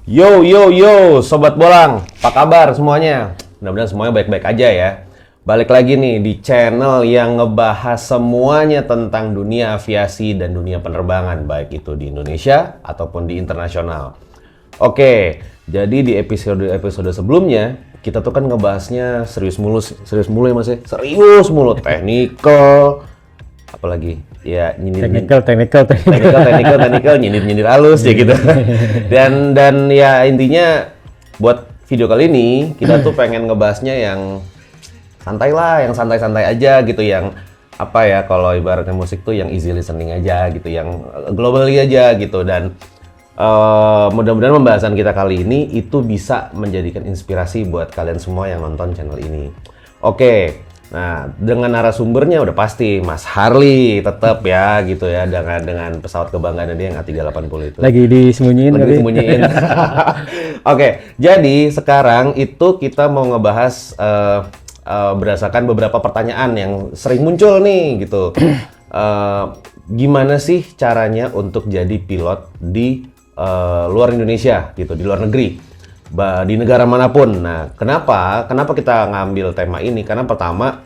Yo, Sobat Bolang, apa kabar semuanya? Mudah-mudahan semuanya baik-baik aja ya. Balik lagi nih di channel yang ngebahas semuanya tentang dunia aviasi dan dunia penerbangan, baik itu di Indonesia ataupun di internasional. Oke, jadi di episode sebelumnya, kita tuh kan ngebahasnya serius mulu ya mas ya? Serius mulu, technical, apalagi ya technical, nyindir halus ya gitu. Dan ya intinya buat video kali ini kita tuh pengen ngebahasnya yang santai lah, yang santai-santai aja gitu, yang apa ya, kalau ibaratnya musik tuh yang easy listening aja gitu, yang globally aja gitu. Dan mudah-mudahan pembahasan kita kali ini itu bisa menjadikan inspirasi buat kalian semua yang nonton channel ini. Oke. Nah, dengan narasumbernya udah pasti Mas Harley tetap ya gitu ya, dengan pesawat kebanggaan dia yang A380 itu. Lagi disembunyiin. Oke, jadi sekarang itu kita mau ngebahas berdasarkan beberapa pertanyaan yang sering muncul nih gitu. Gimana sih caranya untuk jadi pilot di luar Indonesia gitu, di luar negeri? Di negara manapun. Nah, kenapa kita ngambil tema ini? Karena pertama,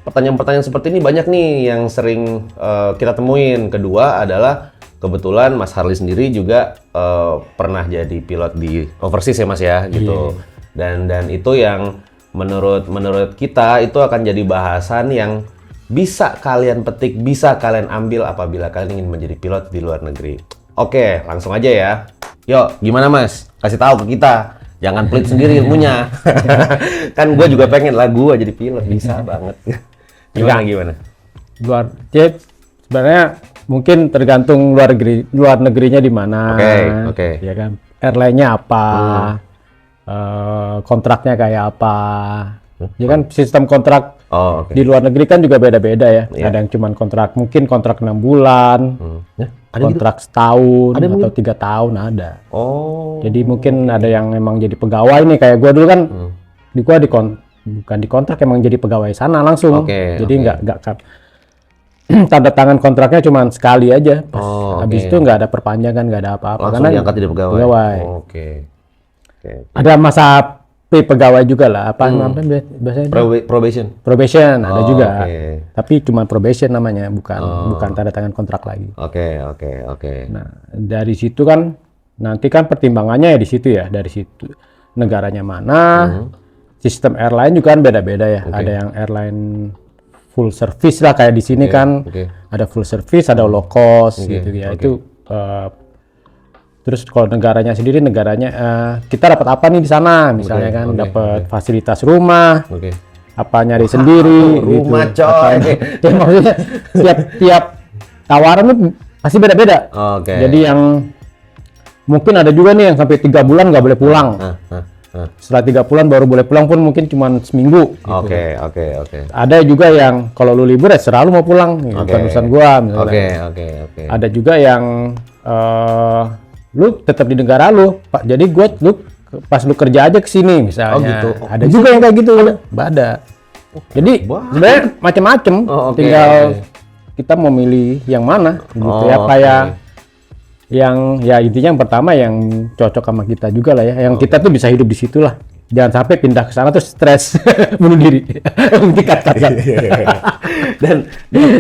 pertanyaan-pertanyaan seperti ini banyak nih yang sering kita temuin. Kedua adalah kebetulan Mas Harley sendiri juga pernah jadi pilot di overseas ya Mas ya gitu. Yeah. Dan itu yang menurut kita itu akan jadi bahasan yang bisa kalian petik, bisa kalian ambil apabila kalian ingin menjadi pilot di luar negeri. Oke, langsung aja ya. Yuk, gimana Mas? Kasih tahu ke kita. Jangan pelit sendiri ilmunya. Kan gue juga pengen lah gue jadi pilot, bisa banget. Gimana? Sebenarnya mungkin tergantung luar negerinya di mana. Oke. Ya kan, airline-nya apa, kontraknya kayak apa. Ya kan, sistem kontrak di luar negeri kan juga beda-beda ya. Yeah. Ada yang cuma mungkin kontrak 6 bulan. Kontrak gitu? Setahun atau 3 tahun ada. Jadi mungkin ada yang emang jadi pegawai nih, kayak gue dulu kan. Bukan di kontrak, emang jadi pegawai sana langsung. Jadi nggak tanda tangan kontraknya cuma sekali aja. Habis itu nggak ada perpanjangan, nggak ada apa-apa. Langsung karena diangkat jadi pegawai. Ada masa pegawai juga lah. Apa namanya biasanya? Probation ada juga. Tapi cuma probation namanya, bukan tanda tangan kontrak lagi. Oke. Nah, dari situ kan nanti kan pertimbangannya ya di situ ya, dari situ negaranya mana, sistem airline juga kan beda-beda ya. Ada yang airline full service lah kayak di sini kan, ada full service, ada low cost gitu ya. Itu terus kalau negaranya sendiri, kita dapat apa nih di sana, misalnya kan dapat fasilitas rumah, apa nyari sendiri, rumah gitu. Coy. Ya maksudnya tiap tawaran itu pasti beda-beda. Jadi yang mungkin ada juga nih yang sampai 3 bulan nggak boleh pulang. Setelah 3 bulan baru boleh pulang pun mungkin cuma seminggu. Oke. Ada juga yang kalau lu libur ya serah lu mau pulang, bukan urusan gua misalnya. Oke. Ada juga yang lu tetap di negara lu, Pak. Jadi lu pas lu kerja aja ke sini misalnya. Gitu. Ada juga yang kayak gitu. Ada. Jadi sebenarnya macam-macam. Tinggal kita mau milih yang mana gitu ya. Kayak yang ya intinya yang pertama yang cocok sama kita juga lah ya. Yang kita tuh bisa hidup di situ lah. Jangan sampai pindah ke sana terus stres bunuh diri. Cut. Dan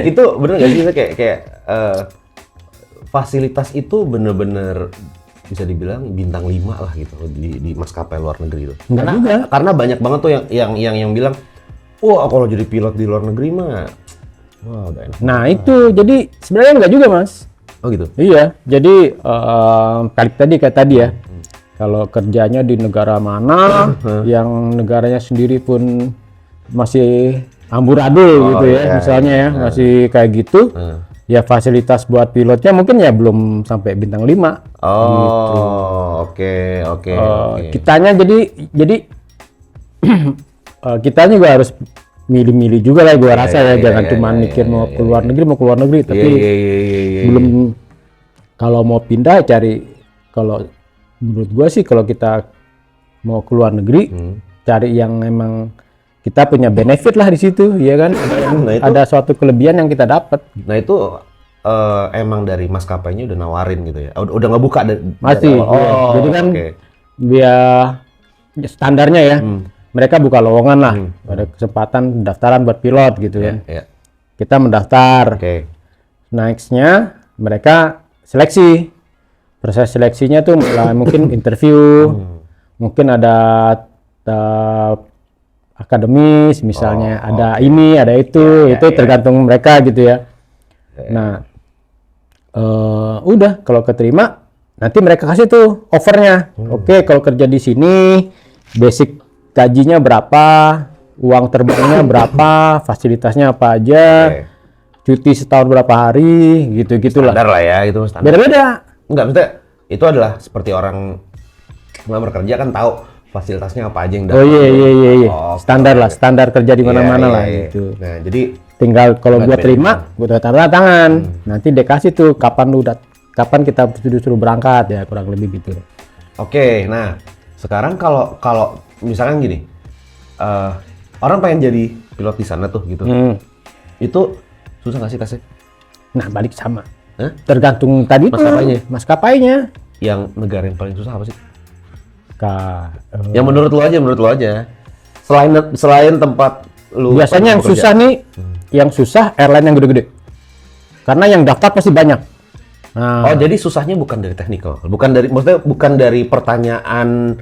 itu bener nggak sih kayak fasilitas itu bener-bener bisa dibilang bintang 5 lah gitu di maskapai luar negeri itu. Karena banyak banget tuh yang bilang, wah kalau jadi pilot di luar negeri mah, wah udah enak. Nah itu jadi sebenarnya enggak juga Mas. Oh gitu. Iya, jadi kayak tadi ya. Kalau kerjanya di negara mana, yang negaranya sendiri pun masih amburadul gitu ya, misalnya ya, masih kayak gitu. Ya fasilitas buat pilotnya mungkin ya belum sampai bintang 5. Gitu. Oke. Kitanya jadi kita juga harus milih-milih juga lah, gua rasa ya, jangan cuma mikir mau ke luar negeri, tapi belum, kalau mau pindah cari, kalau menurut gua sih kalau kita mau ke luar negeri cari yang emang kita punya benefit lah di situ, ya kan? Ada suatu kelebihan yang kita dapat. Nah itu emang dari maskapainya udah nawarin gitu ya? Udah ngebuka masih. Jadi kan dia standarnya ya. Mereka buka lowongan lah. Ada kesempatan pendaftaran buat pilot gitu kan. Kita mendaftar. Nextnya mereka seleksi. Proses seleksinya tuh mungkin interview, mungkin ada akademis misalnya, ada ini, ada itu tergantung mereka gitu ya. Nah, udah kalau keterima, nanti mereka kasih tuh offernya. Oke, kalau kerja di sini, basic gajinya berapa, uang terbangnya berapa, fasilitasnya apa aja, cuti setahun berapa hari, gitu-gitulah. Standar lah ya, itu standar. Beda-beda. Enggak, maksudnya itu adalah seperti orang ngelamar kerja kan tahu fasilitasnya apa aja yang dapat. Iya. Standar lah, standar kerja di mana-mana lah gitu. Nah, jadi tinggal kalau gua terima, gua tanda tangan. Nanti dia kasih tuh kapan kita disuruh berangkat ya, kurang lebih gitu. Oke, nah sekarang kalau misalkan gini, orang pengen jadi pilot di sana tuh gitu, itu susah nggak sih kasih? Nah, balik sama. Tergantung tadi maskapainya. Yang negara yang paling susah apa sih? Yang menurut lo aja. Selain tempat lu. Biasanya yang susah nih, yang susah airline yang gede-gede. Karena yang daftar pasti banyak. Nah. Oh, jadi susahnya bukan dari teknikal, maksudnya bukan dari pertanyaan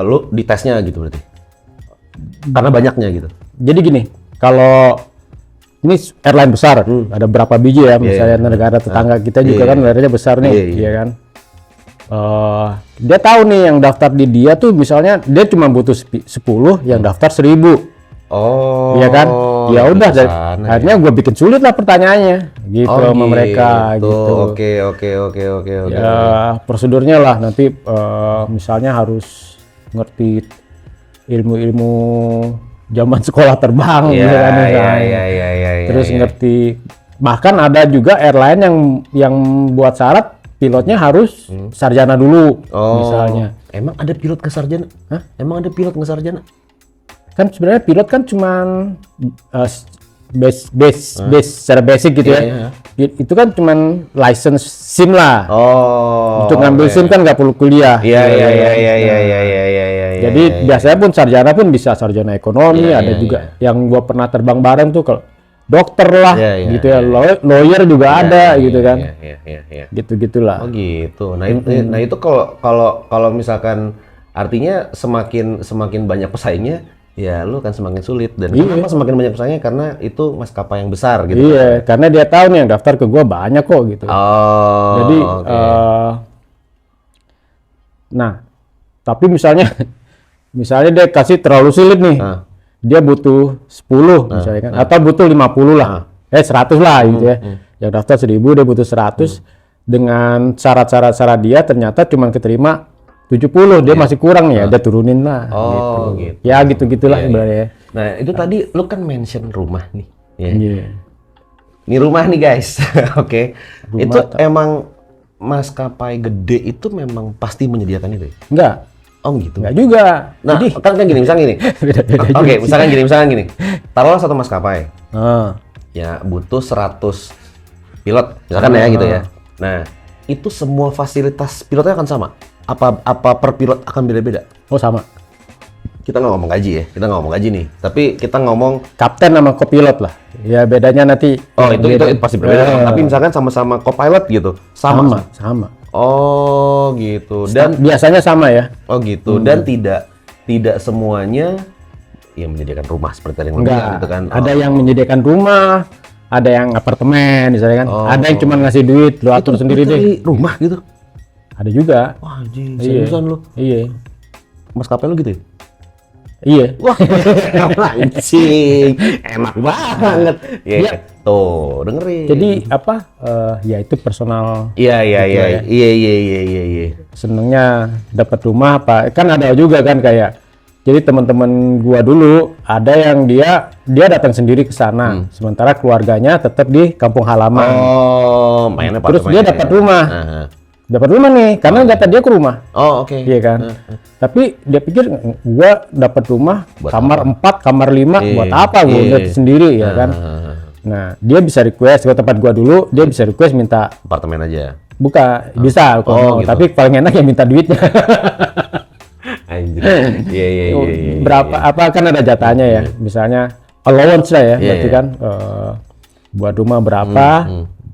lu di tesnya gitu berarti. Karena banyaknya gitu. Jadi gini, kalau ini airline besar, ada berapa biji ya, misalnya negara tetangga kita juga kan airline besar nih, iya kan. Dia tahu nih yang daftar di dia tuh misalnya dia cuma butuh 10, yang daftar 1000. Oh. Iya kan? Ya udah, akhirnya gue bikin sulit lah pertanyaannya, gitu sama mereka gitu. Oke. Ya prosedurnya lah nanti misalnya harus ngerti ilmu-ilmu zaman sekolah terbang, terus ngerti. Bahkan ada juga airline yang buat syarat pilotnya harus sarjana dulu, misalnya. Emang ada pilot ke sarjana? Emang ada pilot ke sarjana? Kan sebenarnya pilot kan cuman base secara basic gitu ya. Itu kan cuman license SIM lah. Untuk ngambil SIM kan nggak perlu kuliah. Iya. Jadi biasanya pun sarjana pun bisa sarjana ekonomi. Ada juga yang gua pernah terbang bareng tuh kalau dokter lah, gitu ya. Lawyer juga ada gitu kan. Gitu-gitulah. Oh gitu. Nah itu kalau misalkan artinya semakin banyak pesaingnya, ya lu kan semakin sulit. Dan kenapa semakin banyak pesaingnya? Karena itu maskapai yang besar gitu. Iya, karena dia tahu nih yang daftar ke gua banyak kok gitu. Jadi nah, tapi misalnya dia kasih terlalu sulit nih. Dia butuh 10 misalnya kan, atau butuh 50 lah. 100 lah gitu ya. Yang daftar 1000, dia butuh 100. Dengan syarat-syarat dia ternyata cuma keterima 70, dia masih kurang nih ya, dia turunin lah. Gitu. Ya gitu-gitulah sebenarnya. Nah, itu tadi lu kan mention rumah nih. Ini rumah nih guys. Oke. Itu emang maskapai gede itu memang pasti menyediakan itu ya? Enggak. Oh gitu. Enggak juga. Nah, kan gini, misalnya gini. Oke, misalkan gini. Taruhlah satu maskapai. Ya, butuh 100 pilot, misalkan ya gitu ya. Nah, itu semua fasilitas pilotnya akan sama? Apa per pilot akan beda-beda? Oh, sama. Kita nggak ngomong gaji ya, kita nggak ngomong gaji nih. Tapi kita ngomong kapten sama kopilot lah. Ya bedanya nanti. Oh, itu pasti berbeda. Tapi misalkan sama-sama kopilot gitu, sama. Oh gitu. Dan biasanya sama ya. Oh gitu. Dan tidak semuanya yang menyediakan rumah seperti yang bilang gitu kan. Ada yang menyediakan rumah, ada yang apartemen misalnya kan. Ada yang cuma ngasih duit, lu atur sendiri deh. Rumah gitu. Ada juga. Wah, anjing, seriusan lu. Iya. Maskapai lu gitu ya? Iya. Wah, anjing. Enak banget. Iya. Tuh, dengerin. Jadi apa? Ya itu personal. Iya. Senengnya dapat rumah apa? Kan ada juga kan kayak. Jadi teman-teman gua dulu ada yang dia datang sendiri ke sana, sementara keluarganya tetap di kampung halaman. Oh, mainnya terus dia dapat rumah. Dapat rumah nih, karena data dia ke rumah. Oh, oke. Iya kan. Tapi dia pikir gua dapat rumah buat kamar 4, kamar 5 buat apa gua lihat sendiri ya kan. Nah, dia bisa request ke tempat gua dulu, dia bisa request minta apartemen aja. Bisa gitu. Tapi paling enak ya minta duitnya. Iya. Berapa apa kan ada jatahnya ya. Misalnya allowance lah ya, berarti kan buat rumah berapa.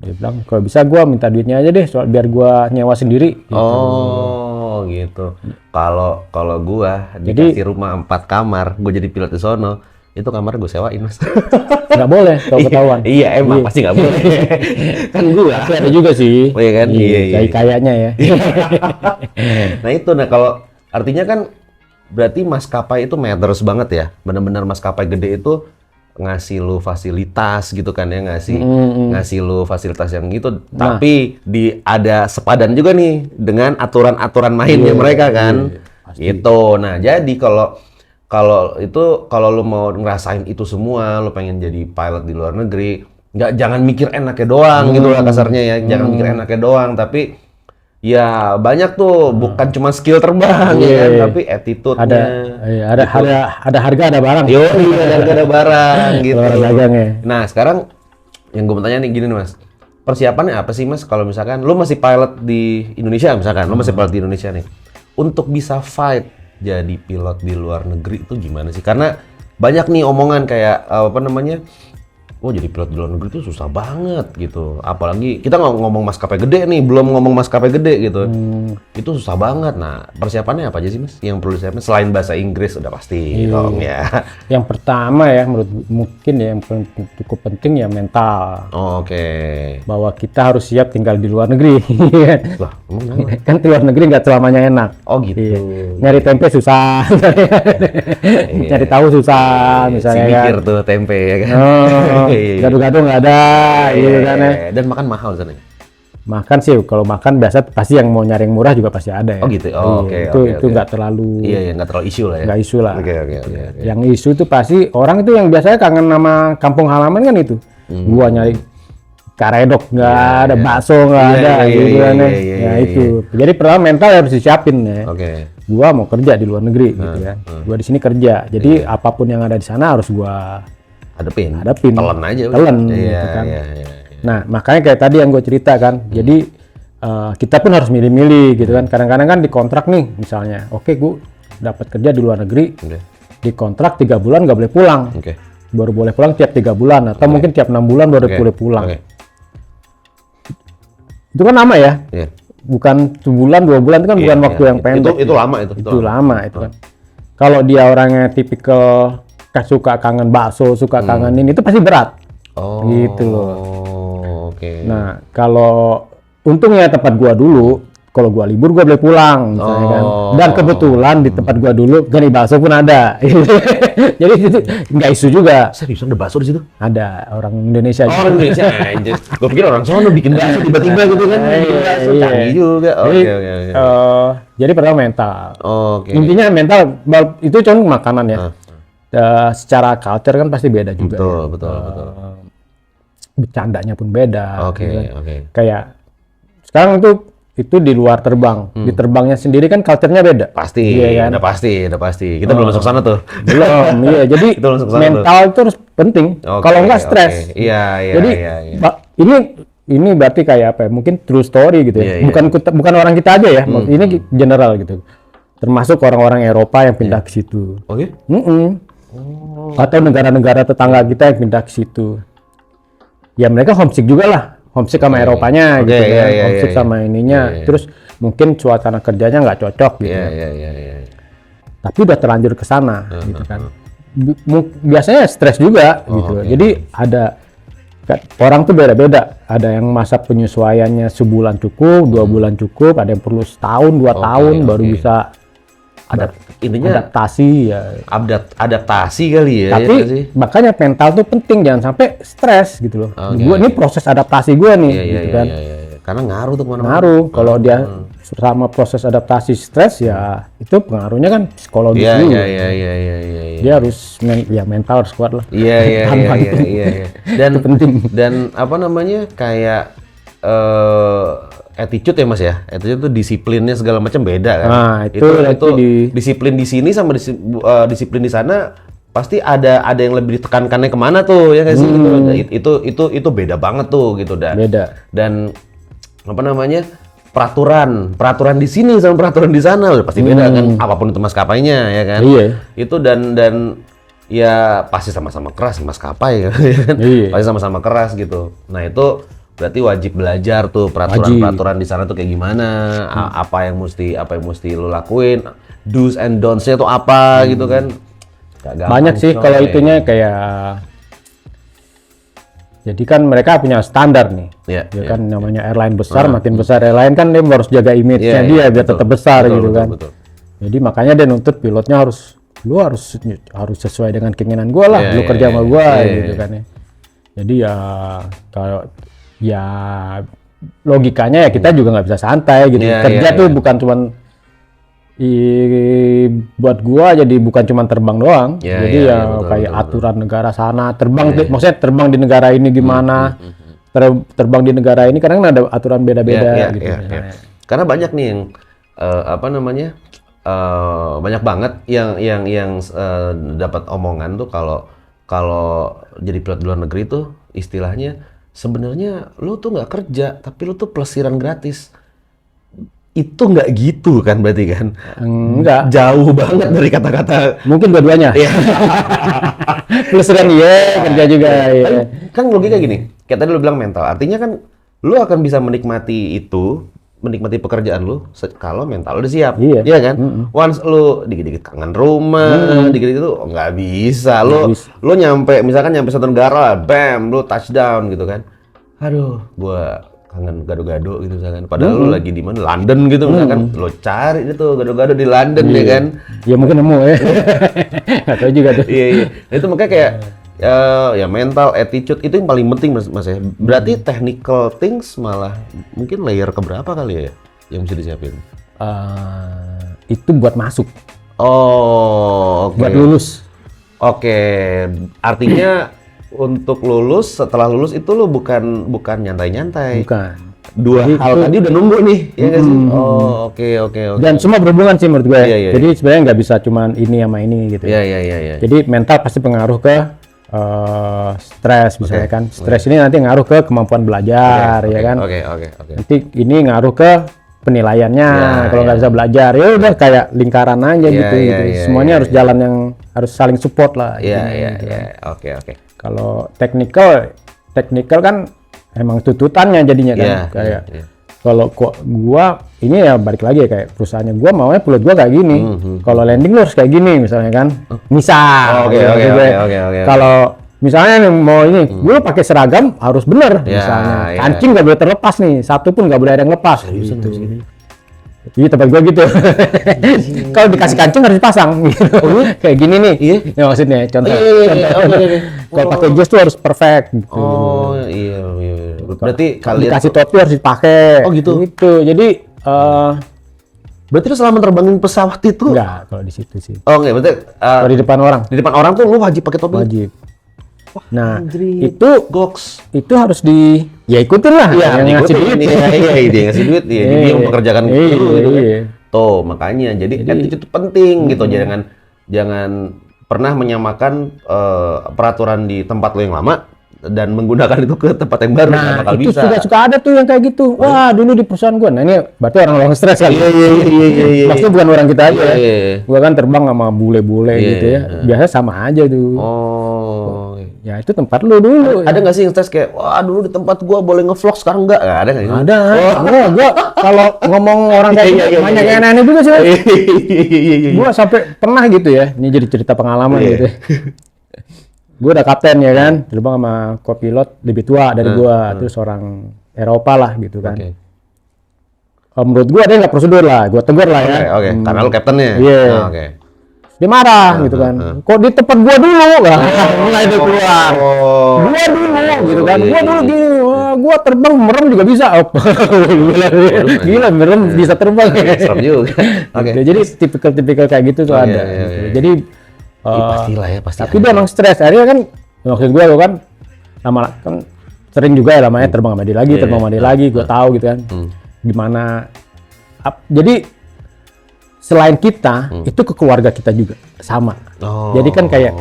Dia bilang kalau bisa gua minta duitnya aja deh biar gua nyewa sendiri gitu. Oh gitu. Kalau gua dikasih rumah 4 kamar, gua jadi pilot di sono, itu kamar gue sewain Mas. Nggak boleh kalau ketahuan. Iya emang pasti nggak boleh. Kan gua. Tapi ada juga sih. Oh, iya kan? Iya. Kayaknya ya. Nah itu, kalau artinya kan berarti maskapai itu matters banget ya. Benar-benar maskapai gede itu ngasih lu fasilitas gitu kan ya, ngasih lu fasilitas yang gitu. Tapi ada sepadan juga nih dengan aturan-aturan mainnya mereka kan. Gitu. Nah jadi kalau lu mau ngerasain itu semua, lu pengen jadi pilot di luar negeri, jangan mikir enaknya doang gitu lah kasarnya ya. Jangan mikir enaknya doang, tapi ya banyak tuh, bukan cuma skill terbang ya kan, tapi attitude-nya. Ada harga ada barang. Ada harga ada barang gitu. Dagangnya. Nah, sekarang yang gue mau tanya nih gini nih Mas. Persiapannya apa sih Mas kalau misalkan lu masih pilot di Indonesia lu masih pilot di Indonesia nih. Untuk bisa fight jadi pilot di luar negeri itu gimana sih? Karena banyak nih omongan kayak jadi pilot di luar negeri itu susah banget gitu. Apalagi kita ngomong maskapai gede nih, belum ngomong maskapai gede gitu. Itu susah banget. Nah, persiapannya apa aja sih Mas yang perlu disiapin? Selain bahasa Inggris udah pasti dong ya. Yang pertama ya mungkin ya yang cukup penting ya mental. Oke. Bahwa kita harus siap tinggal di luar negeri. Lah, emang kan di luar negeri nggak selamanya enak. Oh gitu. Nyari tempe susah. Nyari tahu susah misalnya. Mikir tuh tempe ya kan. Gado-gado nggak ada, gitu kan ya. Dan makan mahal sana. Makan sih, kalau makan biasa pasti yang mau nyari yang murah juga pasti ada ya. Oh gitu. Oke. Itu nggak terlalu. Iya, nggak terlalu isu lah ya. Nggak isu lah. Oke. Yang isu itu pasti orang itu yang biasanya kangen sama kampung halaman kan itu. Gua nyari karedok nggak ada, bakso nggak ada, gitu kan ya. Ya itu. Jadi pertama mental harus disiapin ya. Oke. Gua mau kerja di luar negeri gitu ya. Gua di sini kerja. Jadi apapun yang ada di sana harus gua hadapin. Telan aja. Gitu kan. Nah, makanya kayak tadi yang gue cerita kan. Jadi kita pun harus milih-milih gitu kan. Kadang-kadang kan di kontrak nih misalnya, oke, gue dapat kerja di luar negeri. Di kontrak 3 bulan nggak boleh pulang. Baru boleh pulang tiap 3 bulan atau mungkin tiap 6 bulan baru boleh pulang. Itu kan lama ya. Bukan sebulan 2 bulan itu kan bukan waktu yang pendek. Itu lama itu. Itu lama itu kan. Kalau dia orangnya tipikal suka kangen bakso, suka kangenin, itu pasti berat. Gitu loh. Oke. Nah, kalau untungnya tempat gua dulu, kalau gua libur gua boleh pulang misalnya kan. Dan kebetulan di tempat gua dulu gani bakso pun ada. Jadi itu nggak isu juga. Serius ada bakso di situ? Ada orang Indonesia. Orang Indonesia aja. Gua pikir orang sono bikin bakso tiba-tiba gitu kan. Canggih juga. Oke. Jadi pertama mental. Oke. Intinya mental itu cuma makanan ya. Secara culture kan pasti beda juga. Betul. Bercandanya pun beda. Oke. Kayak sekarang itu di luar terbang. Di terbangnya sendiri kan culture-nya beda. Pasti, iya kan? udah pasti. Kita belum masuk sana tuh. Belum, iya. Jadi mental itu harus penting. Kalau nggak stres. Iya. Jadi ini berarti kayak apa ya? Mungkin true story gitu ya. Bukan orang kita aja ya. Ini general gitu. Termasuk orang-orang Eropa yang pindah ke situ. Oh iya? Atau negara-negara tetangga kita yang pindah ke situ. Ya mereka homesick juga lah. Homesick sama Eropanya gitu kan. Homesick sama ininya. Terus mungkin suasana kerjanya nggak cocok gitu. Iya. Tapi udah terlanjur ke sana gitu kan. Biasanya stres juga gitu. Jadi ada orang tuh beda-beda. Ada yang masa penyesuaiannya sebulan cukup, 2 bulan cukup, ada yang perlu setahun, 2 tahun baru bisa intinya adaptasi ya. Adaptasi kali ya. Tapi ya makanya mental tuh penting, jangan sampai stres gitu loh. Gua ini proses adaptasi gua nih gitu kan. Karena ngaruh tuh kemana-mana. Ngaruh. Kalau dia selama proses adaptasi stres ya itu pengaruhnya kan psikologis dulu. Iya. Dia harus mental harus kuat lah. Iya. Dan itu penting. Dan apa namanya kayak attitude ya Mas ya. Attitude itu disiplinnya segala macam beda kan. Nah, itu disiplin di sini sama disiplin di sana pasti ada yang lebih ditekankannya kemana tuh ya nggak sih gitu. Itu beda banget tuh gitu dah. Beda. Dan apa namanya peraturan di sini sama peraturan di sana udah pasti beda kan, apapun itu maskapainya ya kan. Iya. Itu dan ya pasti sama-sama keras maskapai kan. Iya. Pasti sama-sama keras gitu. Nah, itu berarti wajib belajar tuh peraturan di sana tuh kayak gimana, apa yang mesti lo lakuin, do's and don'ts-nya tuh apa gitu kan. Banyak sih kalau itunya kayak, jadi kan mereka punya standar nih, kan namanya airline besar, makin besar airline kan dia harus jaga image-nya dia biar tetap besar gitu kan. Jadi makanya dia nuntut pilotnya lu harus sesuai dengan keinginan gua lah, lu kerja sama gua gitu kan ya. Jadi ya kalau ya logikanya ya kita juga nggak bisa santai gitu. Kerja tuh bukan cuman buat gua jadi bukan cuma terbang doang, jadi kayak aturan negara sana terbang, maksudnya terbang di negara ini gimana, terbang di negara ini kadang ada aturan beda-beda gitu. Karena banyak nih yang banyak banget yang dapat omongan tuh kalau jadi pilot di luar negeri tuh istilahnya sebenarnya lu tuh nggak kerja tapi lu tuh pelesiran gratis. Itu nggak gitu kan berarti kan? Enggak. Jauh banget dari kata-kata. Mungkin dua-duanya. Plus kan kerja juga. Kan logika gini, kayak tadi lu bilang mental. Artinya kan lu akan bisa menikmati pekerjaan lu kalau mental lu udah siap. Iya kan? Once lu dikit-dikit kangen rumah, dikit-dikit tuh nggak bisa. Lu nyampe satu negara, bam, lu touchdown gitu kan. Aduh, gua kangen gado-gado gitu misalkan. Padahal lu lagi di mana? London gitu misalkan. Lo cari itu gado-gado di London ya kan. Ya mungkin nemu ya. Enggak tahu juga tuh. Iya. Nah, itu makanya kayak ya mental, attitude itu yang paling penting Mas ya. Berarti technical things malah mungkin layer keberapa kali ya yang mesti disiapin? Itu buat masuk. Oh, oke. Buat lulus. Oke. Artinya untuk lulus, setelah lulus itu lo bukan nyantai-nyantai. Bukan. Dua hal tadi udah nunggu nih, ya nggak sih? Oh, oke. Dan semua berhubungan sih menurut gue. Jadi sebenarnya nggak bisa cuman ini sama ini gitu. Iya. Jadi mental pasti pengaruh ke stres misalnya kan. Stres ini nanti ngaruh ke kemampuan belajar, ya kan? Oke. Nanti ini ngaruh ke penilaiannya. Kalau nggak bisa belajar, ya udah kayak lingkaran aja gitu. Semuanya harus jalan yang harus saling support lah. Iya. Oke. Kalau technical kan emang tuntutannya jadinya kan kalau gua ini ya balik lagi ya kayak perusahaannya gua maunya pilot gua kayak gini. Kalau landing lu harus kayak gini misalnya kan. Misal. Oke. Kalau misalnya mau ini, gua pakai seragam harus bener misalnya. Kancing nggak boleh terlepas nih, satu pun nggak boleh ada yang lepas. Gitu. Iya tempat gua gitu. Kalau dikasih kancing harus dipasang gitu. Kayak gini nih. Ya maksudnya contoh. Kalau pakai jas tuh harus perfect gitu. Oh iya. Berarti kalian dikasih topi harus dipakai. Oh gitu. Jadi berarti lu selama terbangin pesawat itu? Enggak, kalau di situ sih. Oh enggak, berarti kalau di depan orang. Di depan orang tuh lu wajib pakai topi. Wajib. Nah, Andri, itu harus ikutin lah yang ngasih duit. Iya, dia ngasih duit, dia yang mempekerjakan gitu kan. Tuh, makanya jadi attitude itu penting gitu. Jangan pernah menyamakan peraturan di tempat lo yang lama dan menggunakan itu ke tempat yang baru. Nah, bakal itu bisa. suka ada tuh yang kayak gitu. Wah, dulu di perusahaan gua. Nah, ini berarti orang stres kali. Iya. Maksudnya bukan orang kita aja. Gua kan terbang sama bule-bule gitu ya. Biasa sama aja tuh. Oh. Ya itu tempat lu dulu. Ada nggak sih yang stres kayak, wah dulu di tempat gua boleh ngevlog sekarang nggak? Ada nggak? Ada. Gua kalau ngomong orang kayak banyak yang aneh juga sih. Gua sampai pernah gitu ya. Ini jadi cerita pengalaman gitu. Gua udah kapten ya kan, terbang sama co-pilot lebih tua dari gua, terus orang Eropa lah gitu kan. Menurut gua dia nggak prosedur lah, gua tegur lah ya. Oke. Karena lu kaptennya. Iya. Dia marah gitu kan. Kok di tempat gua dulu? Mulai itu keluar. Gua dulu gitu kan. Gua dulu gini. Gua terbang merem juga bisa. Gila merem bisa terbang. Serem juga. Jadi tipikal kayak gitu tuh ada. Jadi pastilah ya, pasti. Tapi dia emang stres. Akhirnya kan maksud gua kan lama kan sering juga ya lamanya terbang sama dia lagi, gua tahu gitu kan. Gimana jadi selain kita, itu ke keluarga kita juga sama. Jadi kan kayak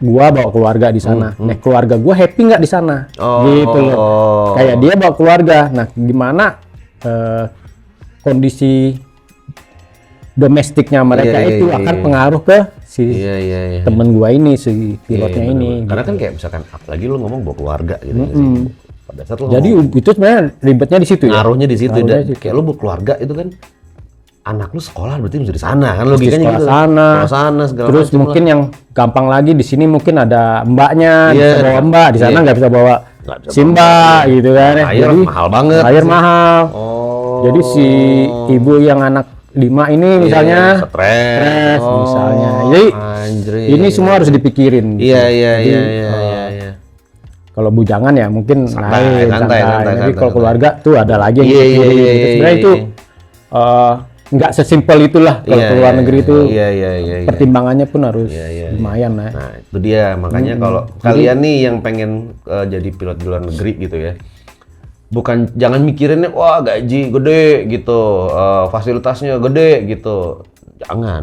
gua bawa keluarga di sana. Nah, keluarga gua happy nggak di sana? Gitu loh. Kayak dia bawa keluarga. Nah, gimana kondisi domestiknya mereka itu akan pengaruh ke si temen gua ini, si pilotnya ini. Karena gitu. kan kayak misalkan apalagi lu ngomong bawa keluarga gitu sih. Pada saat lu Jadi itu sebenarnya ribetnya di situ ya. ngaruhnya di situ kayak lu bawa keluarga itu kan anak lu sekolah berarti mesti di sana kan logikanya gitu. Sekolah sana segala Terus macam mungkin lah. yang gampang lagi di sini mungkin ada mbaknya, bisa bawa mbak, di sana nggak bisa bawa Simba gitu kan ya. Air Jadi mahal banget. air mahal. Oh. Jadi si ibu yang anak 5 ini misalnya stres misalnya. Jadi anjir. ini semua harus dipikirin. Gitu. Iya. Kalau bujangan ya mungkin Santai. Tapi kalau keluarga tuh ada lagi yang dipikirin. Gitu. Sebenarnya itu nggak sesimpel itulah kalau ke luar negeri itu. Pertimbangannya pun harus lumayan lah. Nah itu dia makanya kalau kalian nih yang pengen jadi pilot di luar negeri gitu ya, jangan mikirinnya wah gaji gede gitu, fasilitasnya gede gitu. Jangan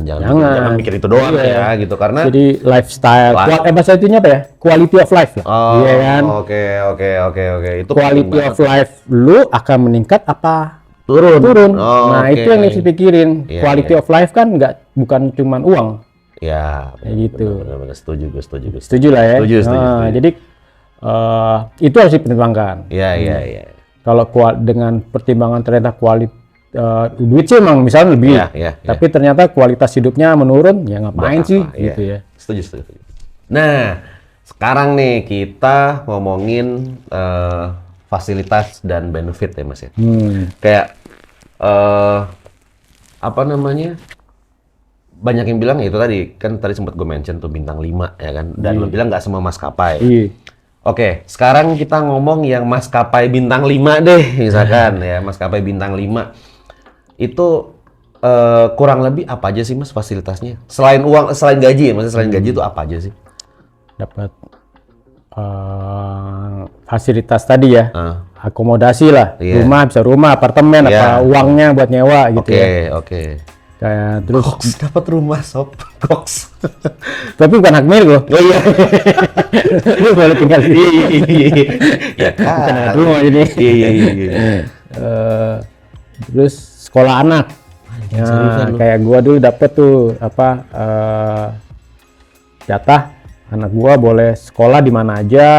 mikir itu doang ya gitu karena jadi lifestyle bahasa itunya apa ya, quality of life lah. Iya kan. Oke itu quality of life lu akan meningkat apa turun. Nah itu yang harus dipikirin. Quality of life kan bukan cuman uang ya kayak gitu. Benar, setuju lah ya. Setuju. Jadi itu harus dipertimbangkan. Iya. Kalau dengan pertimbangan ternyata duit sih emang misalnya lebih, tapi ternyata kualitas hidupnya menurun, ya ngapain sih gitu ya. Setuju. Nah, sekarang nih kita ngomongin fasilitas dan benefit ya Mas ya. Kayak apa namanya? Banyak yang bilang ya itu tadi sempat gue mention tuh bintang 5 ya kan, dan lo bilang nggak semua maskapai. Oke, sekarang kita ngomong yang maskapai bintang 5 deh, misalkan ya, maskapai bintang 5. Itu kurang lebih apa aja sih Mas fasilitasnya? Selain gaji ya, maksudnya selain gaji itu apa aja sih? Dapat fasilitas tadi ya, akomodasi lah, rumah, apartemen, apa uangnya buat nyewa gitu ya. Oke. Kayak terus dapat rumah sob, Cox. Tapi bukan hak milik loh. Oh iya. Lu boleh tinggal di sini. Ya bukan hak rumah ini. Iya. Terus sekolah anak. Kayak gua dulu dapet tuh jatah anak gua boleh sekolah di mana aja.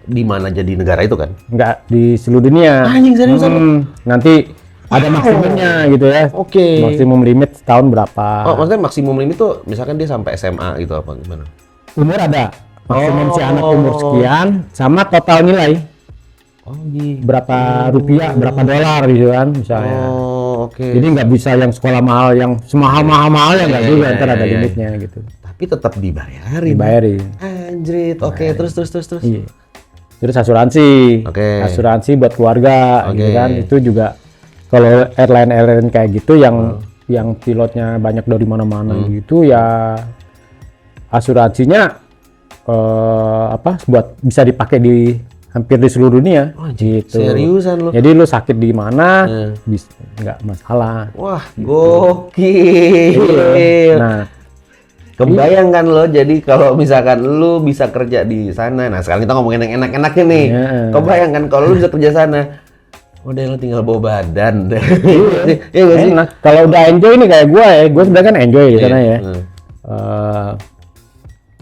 Di mana aja di negara itu kan? Enggak, di seluruh dunia. Anjing seriusan. Nanti ada maksimumnya gitu ya. Oke. Maksimum limit setahun berapa? Oh, maksudnya maksimum limit tuh misalkan dia sampai SMA gitu apa gimana? Umur ada. Maksimum si anak umur sekian sama total nilai. Oh, gitu. Berapa rupiah, berapa dolar gitu kan misalnya. Oke. Jadi nggak bisa yang sekolah mahal yang semahal-mahal ya nggak juga, ntar ada limitnya gitu. Tapi tetap dibayarin. Anjrit. Oke, terus. Iya. Terus asuransi. Asuransi buat keluarga gitu kan. Itu juga kalau airline kayak gitu yang pilotnya banyak dari mana-mana gitu ya asuransinya buat bisa dipakai di hampir di seluruh dunia. Gitu. Seriusan lu? Jadi lu sakit di mana bisa nggak masalah. Wah, gokil. Nah, kebayang kan lo, jadi kalau misalkan lu bisa kerja di sana. Nah, sekarang kita ngomongin yang enak-enaknya nih. Kebayang kan kalau lu bisa kerja sana. Udah lo tinggal bawa badan. Iya gak sih? Enak. Kalau udah enjoy nih kayak gue sebenarnya kan enjoy di sana ya.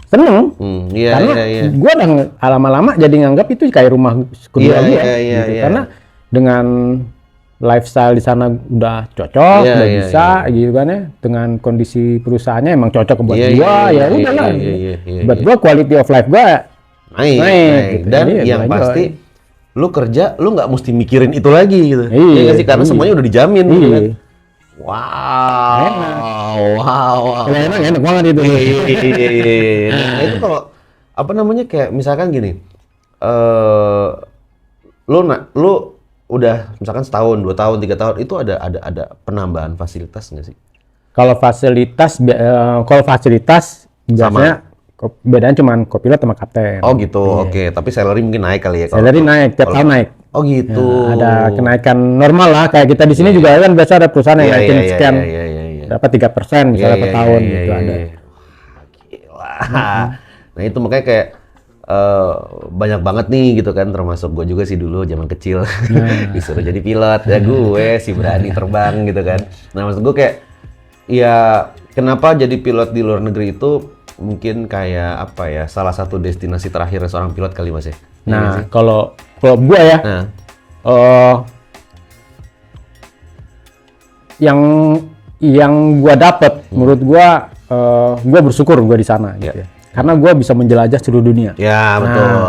Seneng. Karena gue udah lama-lama jadi nganggap itu kayak rumah kedua gue. Gitu. Karena dengan lifestyle di sana udah cocok, udah bisa gitu kan ya. Dengan kondisi perusahaannya emang cocok buat gue, ya udah lah. Buat gue quality of life gue naik. Gitu. Dan yang pasti lu kerja, lu nggak mesti mikirin itu lagi gitu. Iya sih, karena semuanya udah dijamin. Gitu kan? Wow. Enak banget itu. Nah, itu kalau apa namanya kayak misalkan gini, lu udah misalkan setahun, 2 tahun, 3 tahun itu ada penambahan fasilitas nggak sih? Kalau fasilitas biasanya bedanya cuma kopilot sama kapten. Oh gitu, oke. Tapi salary mungkin naik kali ya? Salary naik, tiap tahun naik. Oh gitu. Ada kenaikan normal lah, kayak kita di sini juga kan biasa ada perusahaan yang naikin sekian, dapat 3% misalnya per tahun gitu ada. Gila. Nah itu makanya kayak banyak banget nih gitu kan, termasuk gue juga sih dulu zaman kecil disuruh jadi pilot ya, gue sih berani terbang gitu kan. Nah maksud gue kayak ya kenapa jadi pilot di luar negeri itu mungkin kayak apa ya, salah satu destinasi terakhir seorang pilot kali Mas ya. Nah kalau gue ya yang gue dapet menurut gue bersyukur gue di sana gitu ya. Karena gue bisa menjelajah seluruh dunia. Ya,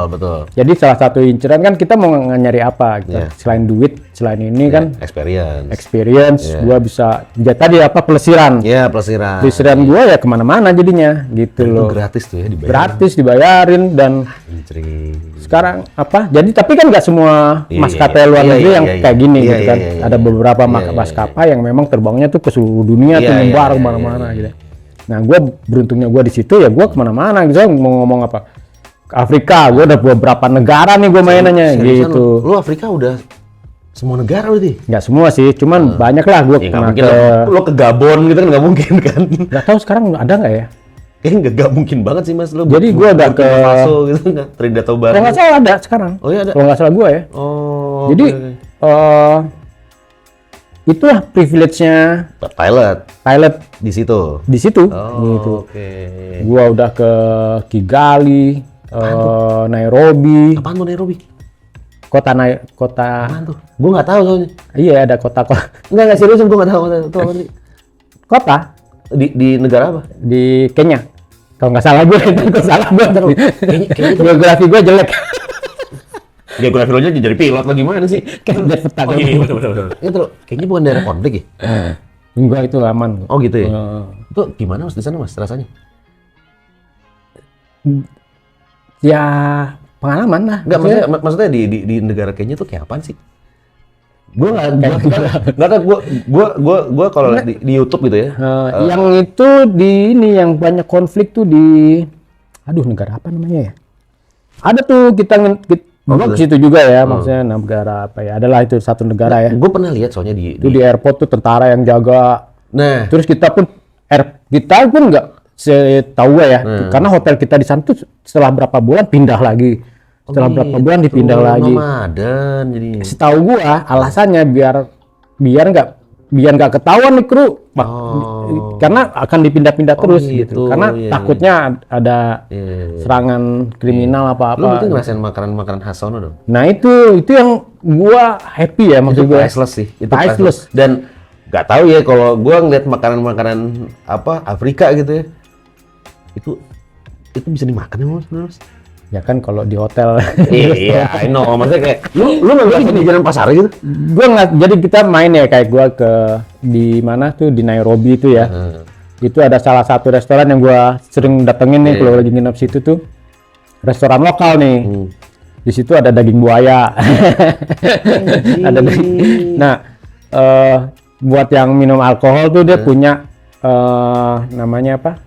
betul. Jadi salah satu inceran kan kita mau nyari apa gitu. Selain duit, selain ini kan experience. Gue bisa tadi pelesiran. Iya, pelesiran. Pelesiran gue ya kemana-mana jadinya gitu loh. Itu gratis tuh ya dibayar. Gratis dibayarin dan sekarang jadi tapi kan nggak semua maskapai luar negeri yang kayak gini gitu kan. Ada beberapa maskapai yang memang terbangnya tuh ke seluruh dunia tuh nyebar kemana-mana gitu. Nah, gue beruntungnya gue di situ ya gue kemana-mana gitu. Mau ngomong apa? Ke Afrika, gue udah beberapa negara nih gue mainannya gitu. Lu Afrika udah semua negara berarti? Nggak semua sih, cuman banyak lah gue pernah ke. Lu ke Gabon gitu kan nggak mungkin kan? Nggak tahu sekarang ada nggak ya? Kayaknya nggak mungkin banget sih Mas lu. Jadi gue udah ke Faso gitu nggak? Trinidad Tobago. Kalau nggak salah ada sekarang. Oh iya ada. Kalau nggak salah gue ya. Oh. Jadi itulah privilege-nya pilot di situ. gitu. Oke. Gua udah ke Kigali, Nairobi. Apaan tuh Nairobi? Kota Apaan tuh? Gua nggak tahu soalnya. Iya, ada kota. Nggak seriusan, gua nggak tahu itu apa sih. Kota di negara apa? di Kenya. Kalau nggak salah gue itu salah gue. Geografi gue jelek. Geografi lo jadi pilot lagi gimana sih? Kayak peta. Oh iya, betul. Itu kayaknya bukan daerah konflik ya? Enggak, itu aman. Oh gitu ya? Itu gimana Mas di sana Mas rasanya? Ya pengalaman lah. Enggak, maksudnya di negara Kenya tuh kayak apaan sih? Gue kalau di YouTube gitu ya. Yang itu yang banyak konflik tuh di negara apa namanya ya? Ada tuh kita ke situ juga ya, maksudnya negara apa ya? Adalah itu satu negara ya. Gue pernah lihat soalnya di airport tuh tentara yang jaga. Nah, terus kita pun nggak setahu ya, karena hotel kita di sana tuh setelah berapa bulan pindah lagi. Setelah berapa bulan dipindah lagi. Nomaden jadi. Setahu gua alasannya biar nggak ketahuan nih kru. Karena akan dipindah-pindah terus gitu. Karena takutnya ada serangan kriminal apa-apa. Lu berarti ngerasain makanan khas sono dong? Nah itu yang gua happy ya maksud gua. Priceless sih. Itu priceless. Dan nggak tahu ya kalau gua ngeliat makanan Afrika gitu ya. Itu bisa dimakan ya Mas? Ya kan kalau di hotel. Iya, I know. Maksudnya kayak lu nggak di jalan pasar gitu? Gua nggak. Jadi kita main ya kayak gua di mana tuh di Nairobi itu ya. Itu ada salah satu restoran yang gua sering datengin nih kalau lagi nginep situ tuh. Restoran lokal nih. Di situ ada daging buaya. Ada daging. Nah, buat yang minum alkohol tuh dia punya namanya apa?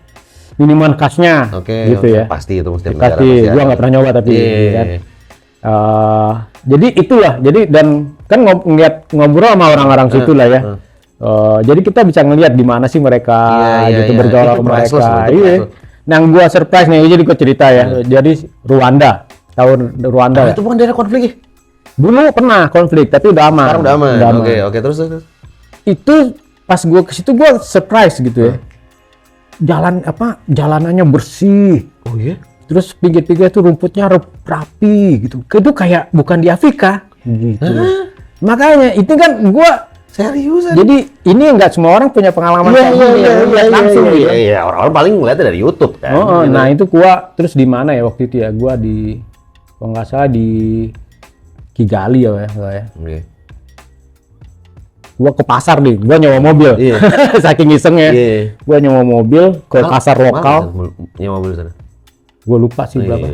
Minuman khasnya, gitu ya. Pasti itu mesti. Gua nggak pernah nyoba tapi. Kan. Jadi itulah. Jadi dan kan ngobrol sama orang-orang situ lah ya. Jadi kita bisa ngelihat di mana sih mereka gitu bergaul sama mereka. Iya. Nah, gua surprise nih. Jadi gua cerita ya. Jadi Rwanda, tahun Rwanda. Itu bukan daerah konflik ya? Dulu pernah konflik, tapi udah aman. Sekarang udah aman. Oke, terus. Itu pas gua ke situ gua surprise gitu ya. Jalanannya bersih. Oh iya? Terus pinggir-pinggir tuh rumputnya rapi gitu. Itu kayak bukan di Afrika gitu. Makanya itu kan gua serius. Jadi ini nggak semua orang punya pengalaman langsung gitu. Iya, orang-orang paling ngeliatnya dari YouTube kan. Gitu. Nah, itu gua terus di mana ya waktu itu ya? Gua kalau nggak salah di Kigali ya. Oke. Gua ke pasar nih, gua nyewa mobil. Saking isengnya. Gua nyewa mobil ke pasar lokal. Nyewa mobil sana. Gua lupa sih berapa.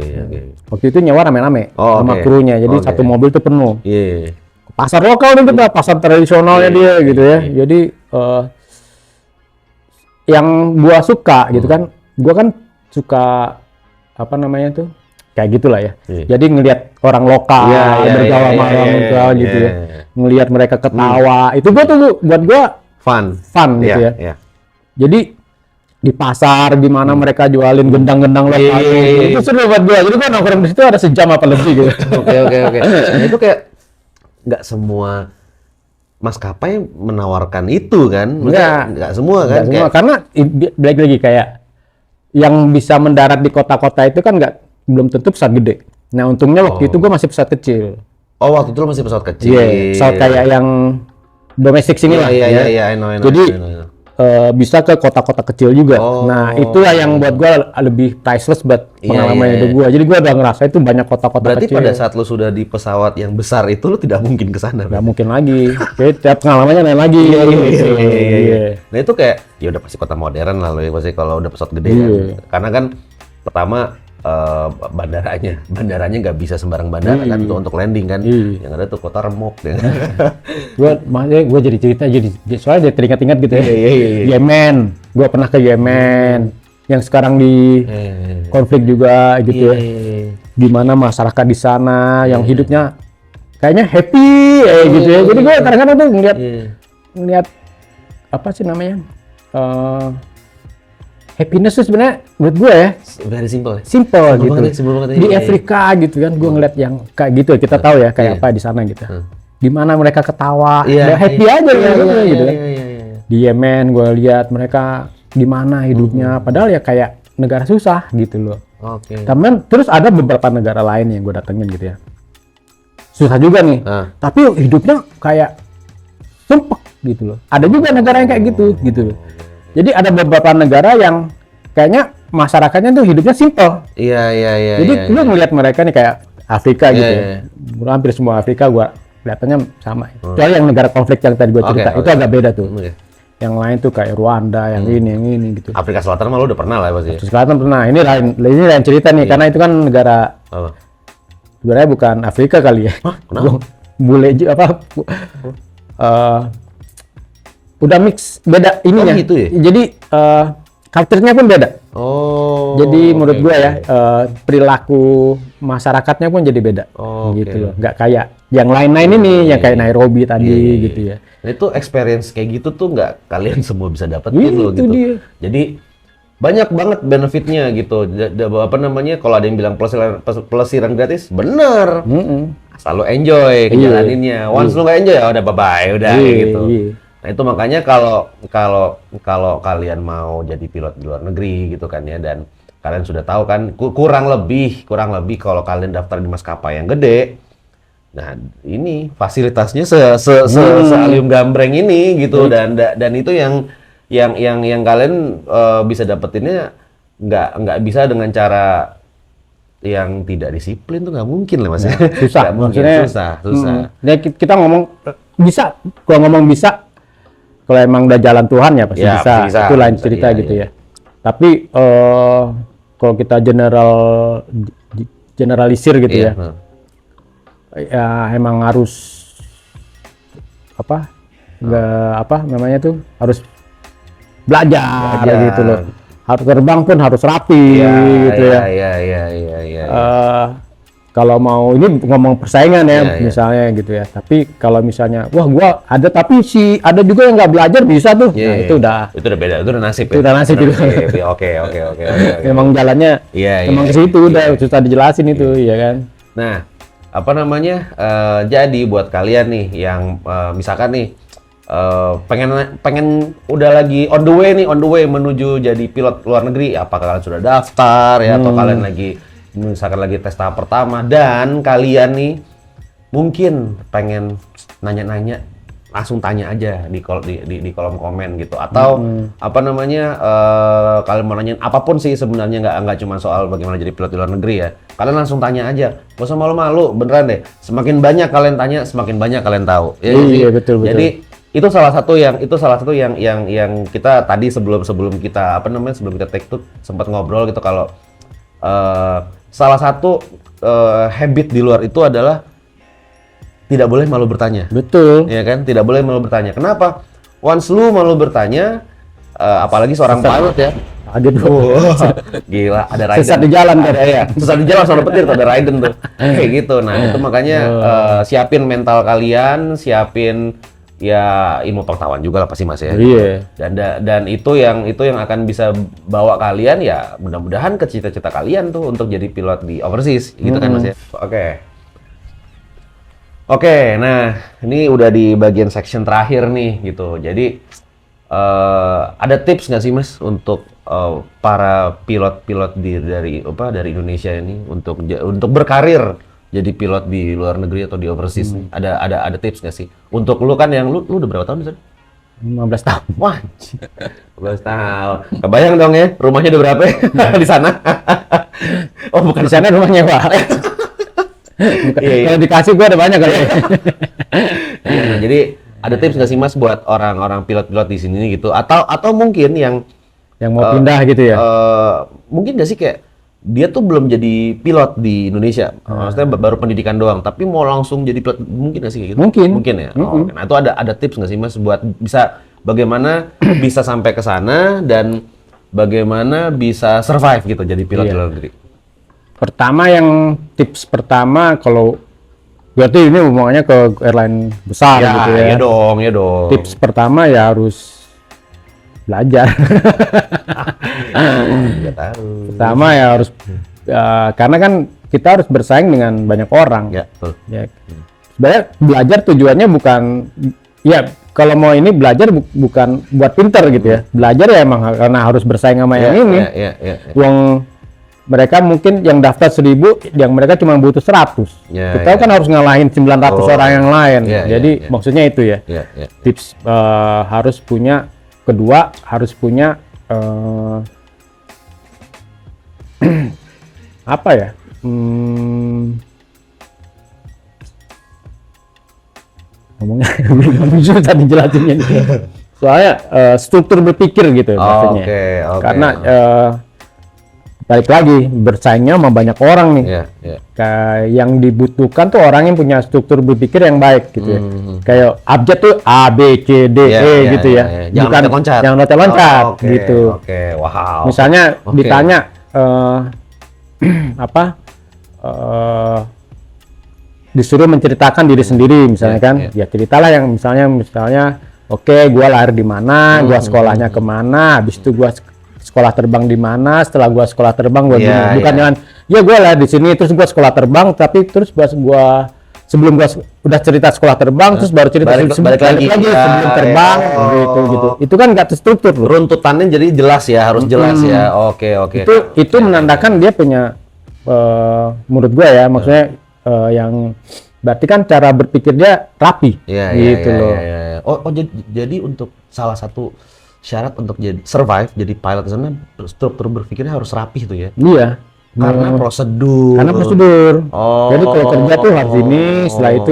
Waktu itu nyewa rame-rame sama krunya. Jadi satu mobil tuh penuh. Pasar lokal nih kita, pasar tradisionalnya dia gitu ya. Jadi yang gua suka gitu kan, gua kan suka apa namanya tuh kayak gitulah ya. Jadi ngelihat orang lokal bergaul sama orang lokal gitu ya. Ngelihat mereka ketawa, itu buat gua fun gitu ya. Jadi di pasar gimana mereka jualin gendang-gendang lokal. Itu seru buat gua. Jadi gua nongkrong di situ ada sejam apa lebih gitu. Oke. Nah, itu kayak nggak semua maskapai menawarkan itu kan? Nggak semua kan? Nggak semua, karena lagi kayak yang bisa mendarat di kota-kota itu kan belum tentu pesawat gede. Nah untungnya waktu itu gue masih pesawat kecil. Oh, waktu itu lo masih pesawat kecil. Iya, pesawat kayak yang domestik sini lah. Iya, I know. Jadi bisa ke kota-kota kecil juga. Nah itulah yang buat gue lebih priceless buat pengalaman hidup gue. Jadi gue udah ngerasa itu banyak kota-kota kecil. Berarti pada saat lo sudah di pesawat yang besar itu lo tidak mungkin ke sana. Nggak mungkin lagi. Jadi tiap pengalamannya lain lagi. Iya. Nah itu kayak ya udah pasti kota modern lah lo ya, pasti kalau udah pesawat gede kan. Karena kan pertama bandaranya nggak bisa sembarang bandara kan untuk landing kan. Yang ada tuh kota remuk ya. gue jadi cerita soalnya jadi teringat-ingat gitu ya. Yemen, gue pernah ke Yemen yang sekarang di konflik juga gitu ya. Gimana masyarakat di sana yang hidupnya kayaknya happy gitu ya. Jadi gue kadang-kadang tuh ngeliat apa sih namanya, happiness tuh sebenarnya menurut gue ya very simple gitu. Banget, di Afrika gitu kan, gue ngeliat yang kayak gitu, kita tahu ya kayak apa di sana gitu. Di mana mereka ketawa, happy aja gitu kan. Di Yemen gue lihat mereka di mana hidupnya, padahal ya kayak negara susah gitu loh. Temen, terus ada beberapa negara lain yang gue datengin gitu ya, susah juga nih, tapi hidupnya kayak sumpek gitu loh. Ada juga negara yang kayak gitu loh. Jadi ada beberapa negara yang kayaknya masyarakatnya tuh hidupnya simple. Iya. Jadi lu ngelihat mereka nih kayak Afrika gitu ya. Hampir semua Afrika gua kelihatannya sama. Kecuali yang negara konflik yang tadi gua cerita, itu agak beda tuh. Yang lain tuh kayak Rwanda, yang ini gitu. Afrika Selatan mah lu udah pernah lah pasti. Afrika Selatan pernah. Ini lain cerita nih, karena itu kan negara sebenarnya bukan Afrika kali ya. Kenapa? Bule apa? Udah mix, beda ininya. Gitu ya? Jadi culture-nya pun beda. Jadi menurut gue ya, perilaku masyarakatnya pun jadi beda. Gitu loh. Nggak kayak yang lain-lain ini, yang kayak Nairobi tadi gitu ya. Nah itu experience kayak gitu tuh nggak kalian semua bisa dapetin loh gitu. Dia. Jadi banyak banget benefitnya gitu. Apa namanya, kalau ada yang bilang pelesiran gratis, bener. Asal lo enjoy ngejalaninnya. Once lo nggak enjoy, ya udah bye-bye, udah gitu. Nah itu makanya kalau kalian mau jadi pilot di luar negeri gitu kan ya, dan kalian sudah tahu kan kurang lebih kalau kalian daftar di maskapai yang gede, nah ini fasilitasnya sealium gambreng ini gitu, dan itu yang kalian bisa dapetinnya nggak bisa dengan cara yang tidak disiplin tuh, nggak mungkin lah mas. Susah, maksudnya susah. Ya, kita ngomong bisa, kalau ngomong bisa. Kalau emang udah jalan Tuhan ya pasti bisa. Itu lain cerita gitu ya. Tapi kalau kita generalisir gitu ya, ya emang harus harus belajar gitu loh. Harus terbang pun harus rapi gitu ya. Kalau mau ini ngomong persaingan ya, misalnya gitu ya. Tapi kalau misalnya, wah ada tapi ada juga yang nggak belajar bisa tuh. Itu udah beda, itu udah nasib. Itu udah nasib itu. Oke. Emang jalannya, emang ke situ udah susah dijelasin itu, ya kan. Nah, apa namanya? Jadi buat kalian nih yang misalkan nih pengen udah lagi on the way menuju jadi pilot luar negeri, apakah kalian sudah daftar ya, atau kalian misalkan lagi tes tahap pertama, dan kalian nih mungkin pengen nanya-nanya, langsung tanya aja di kolom komen gitu, atau apa namanya, kalian mau nanyain apapun sih sebenarnya, nggak cuma soal bagaimana jadi pilot di luar negeri ya, kalian langsung tanya aja, gak usah malu-malu, beneran deh, semakin banyak kalian tanya semakin banyak kalian tahu ya. Iya, betul. Jadi itu salah satu yang kita tadi sebelum kita sebelum kita take tuh sempat ngobrol gitu, kalau salah satu habit di luar itu adalah tidak boleh malu bertanya. Betul. Ya kan? Tidak boleh malu bertanya. Kenapa? Once lu malu bertanya, apalagi seorang pilot ya. Ada bro. Gila, ada Raiden. Sesat di jalan kan? Ya. Sesat di jalan sama petir, ada Raiden tuh. Kayak gitu. Nah, itu makanya siapin mental kalian, siapin ya ilmu pengetahuan juga lah pasti Mas ya. Iya. Dan itu yang akan bisa bawa kalian ya mudah-mudahan ke cita-cita kalian tuh untuk jadi pilot di overseas gitu kan Mas ya. Oke, nah ini udah di bagian section terakhir nih gitu. Jadi ada tips nggak sih Mas untuk para pilot-pilot dari Indonesia ini untuk berkarir jadi pilot di luar negeri atau di overseas? Ada tips nggak sih? Untuk lu kan yang lu udah berapa tahun di sana? 15 tahun. Wah, 15 tahun. Kebayang dong ya, rumahnya udah berapa di sana? Oh, bukan Di sana rumahnya Pak. Kalau dikasih gue ada banyak kali. Iya, nah, jadi ada tips nggak sih Mas buat orang-orang pilot-pilot di sini gitu? Atau mungkin yang mau pindah gitu ya? Mungkin nggak sih kayak dia tuh belum jadi pilot di Indonesia, maksudnya baru pendidikan doang, tapi mau langsung jadi pilot, mungkin nggak sih kayak gitu? Mungkin ya. Nah itu ada tips nggak sih Mas buat bagaimana bisa sampai ke sana dan bagaimana bisa survive gitu jadi pilot di luar negeri? Tips pertama kalau berarti ini hubungannya ke airline besar gitu ya. Iya dong. Tips pertama ya harus belajar. Pertama ya harus karena kan kita harus bersaing dengan banyak orang. Ya, betul. Ya. Sebenarnya belajar tujuannya bukan ya kalau mau ini belajar bukan buat pinter gitu ya. Belajar ya emang karena harus bersaing sama yang ini. Uang mereka mungkin yang daftar 1.000, yang mereka cuma butuh 100. Kita kan harus ngalahin 900 orang yang lain. Jadi maksudnya itu ya. Tips harus punya, kedua harus punya apa ya? Ngomongnya susah dijelasinnya. Soalnya struktur berpikir gitu maksudnya. Karena balik lagi bersaingnya sama banyak orang nih. Yang dibutuhkan tuh orang yang punya struktur berpikir yang baik gitu ya. Kayak abjad tuh A B C D E gitu ya. Jangan loncat-loncat gitu. Wow. Misalnya ditanya disuruh menceritakan diri sendiri misalnya kan. Ya ceritalah yang misalnya gua lahir di mana, gua sekolahnya kemana, habis itu gua sekolah terbang di mana, setelah gua sekolah terbang gua bukan dengan gua lahir di sini terus gua sekolah terbang, tapi terus gua sebelum gua udah cerita sekolah terbang terus baru cerita balik lagi sebelum terbang gitu. Itu kan nggak terstruktur loh. Runtutannya jadi jelas ya, harus jelas ya. Oke. Itu menandakan dia punya menurut gua ya, maksudnya yang berarti kan cara berpikir dia rapi gitu loh. Jadi untuk salah satu syarat untuk jadi survive jadi pilot di sana struktur berpikirnya harus rapi tuh ya. Iya. Karena prosedur. Jadi kalau kerja tuh harus ini, setelah itu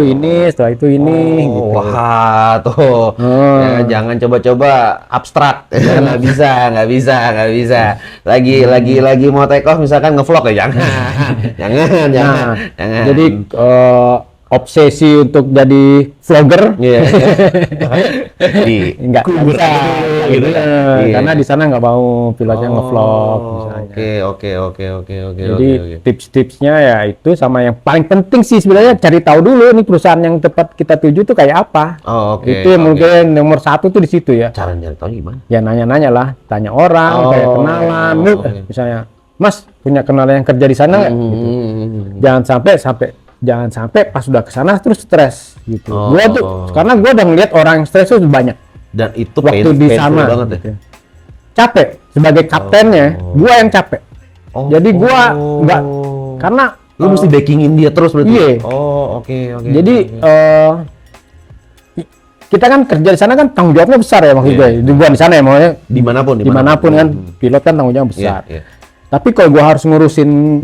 ini gitu. Wah, tuh. Ya, jangan coba-coba abstrak. Nggak bisa. Lagi mau take off misalkan ngevlog ya jangan. Jadi obsesi untuk jadi vlogger, nggak bisa, gitu. Karena di sana nggak mau pilotnya ngevlog. Oke. Jadi tips-tipsnya ya itu, sama yang paling penting sih sebenarnya cari tahu dulu nih perusahaan yang tepat kita tuju tuh kayak apa. Itu yang mungkin nomor satu tuh di situ ya. Cara nyari tahu gimana? Ya nanya-nanya lah, tanya orang, kayak kenalan, misalnya, Mas punya kenalan yang kerja di sana nggak? Gitu. Jangan sampai pas sudah kesana terus stres gitu. Gua tuh karena gua udah ngeliat orang yang stres tuh banyak. Dan itu waktu di sana banget gitu. Capek sebagai kaptennya, gua yang capek. Jadi gua nggak, karena lu mesti backingin dia terus berarti. Iya. Oke. Jadi kita kan kerja di sana kan tanggung jawabnya besar ya maksudnya. Bukan di sana ya, maksudnya dimanapun kan pilot kan tanggung jawab besar. Tapi kalau gua harus ngurusin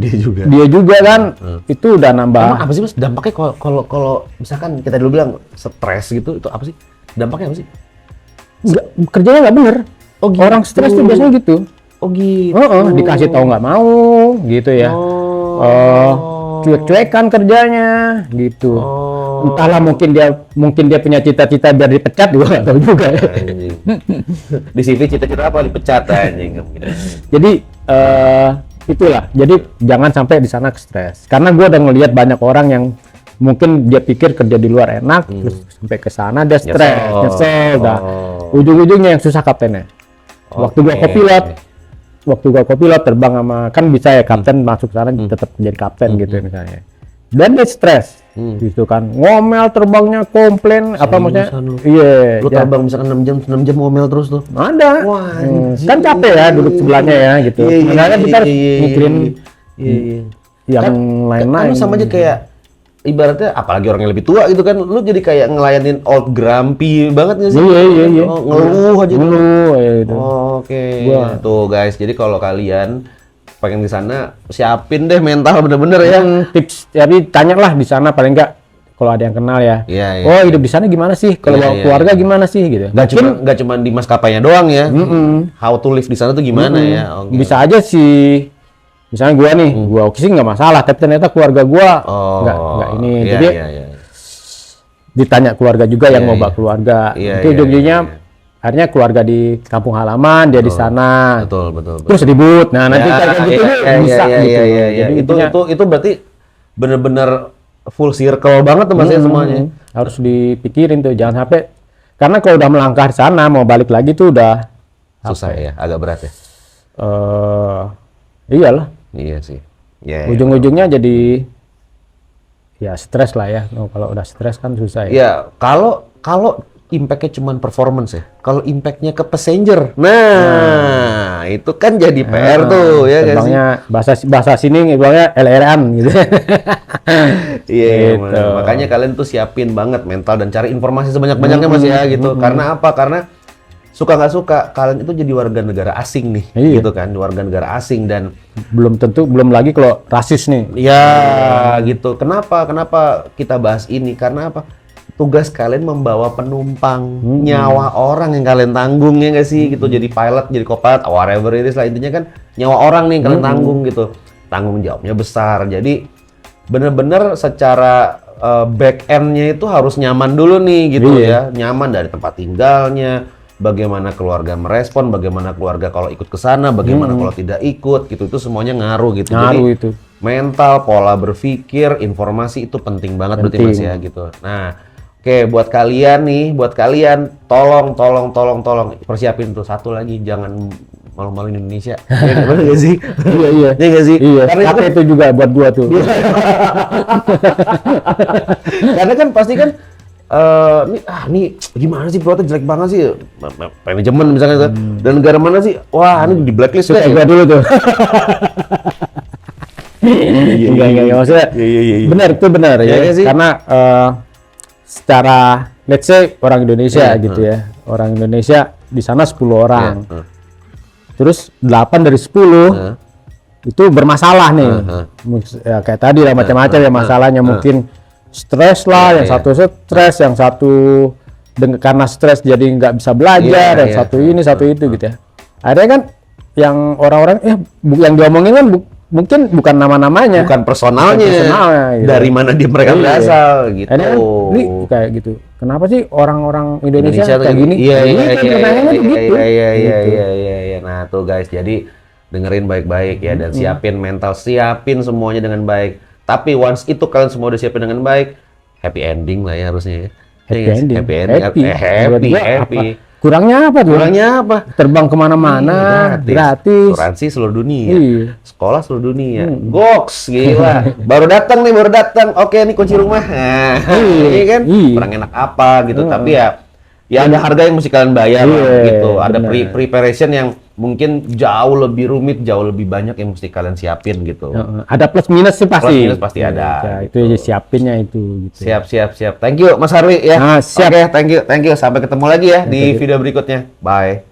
dia juga kan, itu udah nambah. Emang apa sih Mas dampaknya kalau misalkan kita dulu bilang stres gitu, itu apa sih? Dampaknya apa sih? Kerjanya nggak bener. Gitu. Orang stres tuh biasanya gitu. Gitu. Dikasih tahu nggak mau, gitu ya. Cuek-cuekan kerjanya, gitu. Entahlah, mungkin dia punya cita-cita biar dipecat, gua nggak tahu juga. Di CV cita-cita apa dipecat anjing. Jadi itulah. Jadi jangan sampai di sana stres. Karena gua udah ngelihat banyak orang yang mungkin dia pikir kerja di luar enak, terus sampai ke sana dia stres, nyesel, dah. Ujung-ujungnya yang susah kaptennya. Waktu gua kopilot terbang sama, kan bisa ya kapten masuk sana tetap jadi kapten gitu misalnya. Dan dia stres, gitu kan, ngomel terbangnya, komplain, apa maksudnya? Iya. Lu terbang misalkan 6 jam ngomel terus tuh. Ada. Kan capek ya duduk sebelahnya ya gitu. Makanya kita harus mikirin yang lain-lain. Kan sama aja kayak ibaratnya apalagi orang yang lebih tua gitu kan, lu jadi kayak ngelayanin old grumpy banget nggak sih? Iya. Ngeluh aja gitu. Oke. Tuh guys, jadi kalau kalian pengen di sana, siapin deh mental bener-bener ya. Tips, tapi tanyalah di sana paling enggak kalau ada yang kenal ya. Oh, hidup di sana gimana sih? Kalau keluarga gimana sih gitu. Gak cuma di maskapainya doang ya. How to live di sana tuh gimana ya? Bisa aja sih. Misalnya gua nih, gua oke sih nggak masalah, tapi ternyata keluarga gua nggak ini. Jadi ditanya keluarga juga yang mau bawa keluarga. Itu ujung-ujungnya akhirnya keluarga di kampung halaman, dia di sana. Betul. Terus ribut. Nah, nanti kayak gitu bisa gitu. Jadi itu berarti bener-bener full circle banget tuh Mas ya semuanya. Harus dipikirin tuh, jangan sampai, karena kalau udah melangkah di sana mau balik lagi tuh udah susah ya, agak berat ya. Iyalah. Iya sih. Ujung-ujungnya jadi ya stres lah ya. Kalau udah stres kan susah ya. Ya, kalau impact-nya cuma performance ya. Kalau impact-nya ke passenger, nah itu kan jadi PR tuh ya guys. Terbangnya bahasa sini bilangnya LR-an gitu. Iya, gitu. Makanya kalian tuh siapin banget mental dan cari informasi sebanyak-banyaknya Mas ya gitu. Karena apa? Karena suka nggak suka kalian itu jadi warga negara asing nih, gitu kan, warga negara asing dan belum lagi kalau rasis nih. Ya, gitu. Kenapa kita bahas ini? Karena apa? Tugas kalian membawa penumpang, nyawa orang yang kalian tanggung ya nggak sih, gitu. Jadi pilot, jadi co-pilot, whatever it is lah, intinya kan nyawa orang nih yang kalian tanggung gitu. Tanggung jawabnya besar. Jadi bener-bener secara back end-nya itu harus nyaman dulu nih gitu ya, nyaman dari tempat tinggalnya. Bagaimana keluarga merespon, bagaimana keluarga kalau ikut ke sana, bagaimana kalau tidak ikut, gitu. Itu semuanya ngaruh gitu. Jadi itu. Mental, pola berpikir, informasi itu penting banget berarti Mas ya gitu. Nah, oke, buat kalian tolong persiapin tuh satu lagi, jangan malu-maluin Indonesia. Ya bener gak sih? Iya gak sih? Iya. Karena itu juga buat gua tuh. Karena kan pasti kan nih gimana sih pilotnya jelek banget sih, manajemen misalnya dan negara mana sih, wah ini di blacklist deh. Gua dulu tuh. Enggak maksudnya. Benar itu benar ya. Karena secara let's say orang Indonesia gitu ya. Orang Indonesia di sana 10 orang. Terus 8 dari 10 itu bermasalah nih. Ya, kayak tadi lah macam-macam ya masalahnya, mungkin stres lah, yang satu stres, yang satu karena stres jadi nggak bisa belajar, yang satu ini, satu itu gitu ya. Akhirnya kan yang orang-orang yang diomongin kan mungkin bukan nama-namanya, bukan personalnya gitu. Dari mana mereka berasal gitu. Akhirnya kan, ini kayak gitu. Kenapa sih orang-orang Indonesia kayak gini? Iya. Nah tuh guys, jadi dengerin baik-baik ya dan siapin mental, siapin semuanya dengan baik. Tapi once itu kalian semua udah siapin dengan baik, happy ending lah ya harusnya ya. Happy. Kurangnya apa tuh? Terbang kemana-mana, gratis. Asuransi seluruh dunia, sekolah seluruh dunia, goks, gila. baru datang. Oke, ini kunci rumah. Ini kan kurang enak apa gitu. Tapi ya ada harga yang mesti kalian bayar gitu. Ada preparation yang mungkin jauh lebih rumit, jauh lebih banyak yang mesti kalian siapin gitu. Ada plus minus sih pasti. Plus minus pasti ada. Itu aja siapinnya itu. Gitu. Siap. Thank you Mas Harwi ya. Siap. Oke, thank you. Sampai ketemu lagi ya di video berikutnya. Bye.